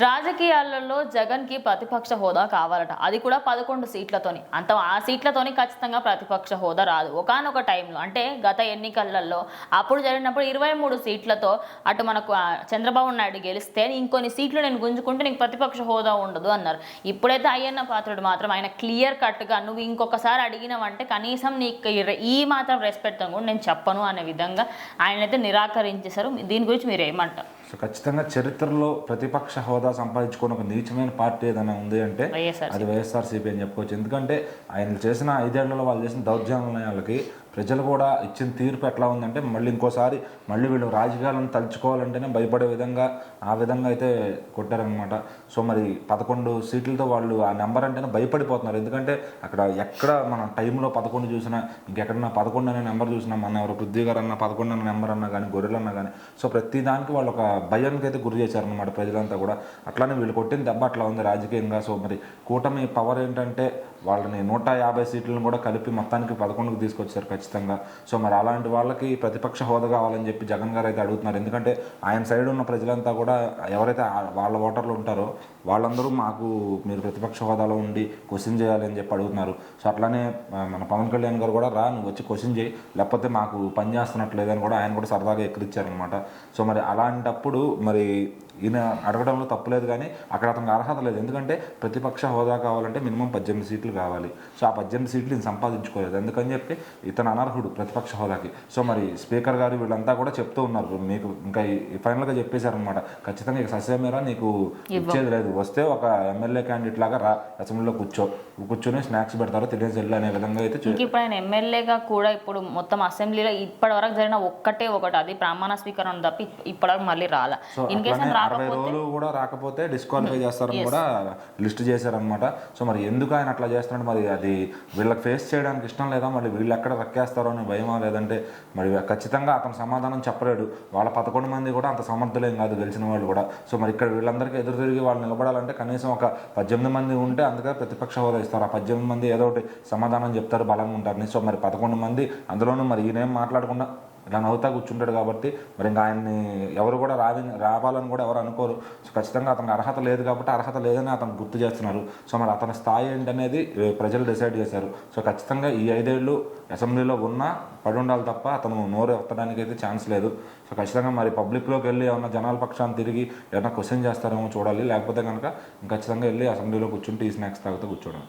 రాజకీయాలలో జగన్‌కి ప్రతిపక్ష హోదా కావాలట. అది కూడా 11 సీట్లతోని. ఆ సీట్లతోని ఖచ్చితంగా ప్రతిపక్ష హోదా రాదు. ఒకానొక టైంలో అంటే గత ఎన్నికలలో అప్పుడు జరిగినప్పుడు 23 సీట్లతో అటు మనకు చంద్రబాబు నాయుడు గెలిస్తే ఇంకొన్ని సీట్లు నేను గుంజుకుంటే నీకు ప్రతిపక్ష హోదా ఉండదు అన్నారు. ఇప్పుడైతే అయ్యన్న పాత్రుడు మాత్రం ఆయన క్లియర్ కట్‌గా నువ్వు ఇంకొకసారి అడిగినవంటే కనీసం నీకు ఈ మాత్రం రెస్పెక్ట్ కూడా నేను చెప్పను అనే విధంగా ఆయనైతే నిరాకరించేశారు. దీని గురించి మీరు ఏమంటారు? సో ఖచ్చితంగా చరిత్రలో ప్రతిపక్ష హోదా సంపాదించుకుని ఒక నీచమైన పార్టీ ఏదైనా ఉంది అంటే అది వైఎస్ఆర్సీపీ అని చెప్పుకోవచ్చు. ఎందుకంటే ఆయన చేసిన 5 ఏళ్లలో వాళ్ళు చేసిన దౌర్జన్యాలకి ప్రజలు కూడా ఇచ్చిన తీర్పు ఎట్లా ఉందంటే మళ్ళీ ఇంకోసారి వీళ్ళు రాజకీయాలను తలుచుకోవాలంటేనే భయపడే విధంగా ఆ విధంగా అయితే కొట్టారనమాట. సో మరి 11 సీట్లతో వాళ్ళు ఆ నెంబర్ అంటేనే భయపడిపోతున్నారు. ఎందుకంటే అక్కడ ఎక్కడ మనం టైంలో 11 చూసినా ఇంకెక్కడన్నా 11 అనే నెంబర్ చూసినా మన ఎవరు పృథ్వీ గారు అన్న 11 అనే నెంబర్ అన్నా కానీ గొర్రెలు అన్నా కానీ సో ప్రతి దానికి వాళ్ళు ఒక భయానికి అయితే గురి చేశారనమాట ప్రజలంతా కూడా. అట్లానే వీళ్ళు కొట్టిన దెబ్బ అట్లా ఉంది రాజకీయంగా. సో మరి కూటమి పవర్ ఏంటంటే వాళ్ళని 150 సీట్లను కూడా కలిపి మొత్తానికి 11కు తీసుకొచ్చారు ఖచ్చితంగా. సో మరి అలాంటి వాళ్ళకి ప్రతిపక్ష హోదా కావాలని చెప్పి జగన్ గారు అయితే అడుగుతున్నారు. ఎందుకంటే ఆయన సైడ్ ఉన్న ప్రజలంతా కూడా ఎవరైతే వాళ్ళ ఓటర్లు ఉంటారో వాళ్ళందరూ మాకు మీరు ప్రతిపక్ష హోదాలో ఉండి క్వశ్చన్ చేయాలి అని చెప్పి అడుగుతున్నారు. సో అట్లానే మన పవన్ కళ్యాణ్ గారు కూడా నువ్వు వచ్చి క్వశ్చన్ చేయి లేకపోతే మాకు పని చేస్తున్నట్లేదని కూడా ఆయన కూడా సరదాగా ఎక్కిరిచ్చారనమాట. సో మరి అలాంటప్పుడు మరి ఈయన అడగడంలో తప్పులేదు కానీ అక్కడ అతనికి అర్హత లేదు. ఎందుకంటే ప్రతిపక్ష హోదా కావాలంటే మినిమం 18 సీట్లు కావాలి. సో ఆ 18 సీట్లు ఈయన సంపాదించుకోలేదు. అందుకని చెప్పి ఇతను అనర్హుడు ప్రతిపక్ష హోదాకి. సో మరి స్పీకర్ గారు వీళ్ళంతా కూడా చెప్తూ ఉన్నారు, మీకు ఇంకా ఫైనల్గా చెప్పేశారనమాట, ఖచ్చితంగా ఇక సస్యమేరా నీకు ఇచ్చేది లేదు, వస్తే ఒక ఎమ్మెల్యే క్యాండిడేట్ లాగా రా అసెంబ్లీలో కూర్చొని స్నాక్స్ పెడతారో తెలియదు వెళ్ళు అనే విధంగా అయితే. ఇప్పుడు ఆయన ఎమ్మెల్యేగా కూడా ఇప్పుడు మొత్తం అసెంబ్లీలో ఇప్పటి వరకు జరిగిన ఒకటి అది ప్రమాణ స్వీకారం తప్పి ఇప్పటివరకు మళ్ళీ రాలా. 60 రోజులు కూడా రాకపోతే డిస్క్వాలిఫై చేస్తారని కూడా లిస్ట్ చేశారనమాట. సో మరి ఎందుకు ఆయన అట్లా చేస్తున్నాడు, మరి అది వీళ్ళకి ఫేస్ చేయడానికి ఇష్టం లేదా, మళ్ళీ వీళ్ళు ఎక్కడ రక్కేస్తారో అని భయమా, లేదంటే మరి ఖచ్చితంగా అతను సమాధానం చెప్పలేడు. వాళ్ళ 11 మంది కూడా అంత సమర్థులేం కాదు గెలిచిన వాళ్ళు కూడా. సో మరి ఇక్కడ వీళ్ళందరికీ ఎదురు తిరిగి వాళ్ళు నిలబడాలంటే కనీసం ఒక 18 మంది ఉంటే అందుకే ప్రతిపక్ష హోదా ఇస్తారు. ఆ 18 మంది ఏదో ఒకటి సమాధానం చెప్తారు, బలంగా ఉంటారని. సో మరి 11 మంది అందులోనూ మరి ఈయనేం మాట్లాడకుండా ఇలా నవ్వుతా కూర్చుంటాడు కాబట్టి మరి ఇంకా ఆయన్ని ఎవరు కూడా రావాలని కూడా ఎవరు అనుకోరు. సో ఖచ్చితంగా అతనికి అర్హత లేదు కాబట్టి అర్హత లేదని అతను గుర్తు చేస్తున్నారు. సో మరి అతని స్థాయి ఏంటనేది ప్రజలు డిసైడ్ చేశారు. సో ఖచ్చితంగా ఈ 5 ఏళ్ళు అసెంబ్లీలో ఉన్నా పడి ఉండాలి తప్ప అతను నోరు ఎత్తడానికి అయితే ఛాన్స్ లేదు. సో ఖచ్చితంగా మరి పబ్లిక్లోకి వెళ్ళి ఏమన్నా జనాల పక్షాన్ని తిరిగి ఏమన్నా క్వశ్చన్ చేస్తారేమో చూడాలి. లేకపోతే కనుక ఖచ్చితంగా వెళ్ళి అసెంబ్లీలో కూర్చుంటే ఈ స్నాక్స్ తాగుతూ కూర్చోవడం.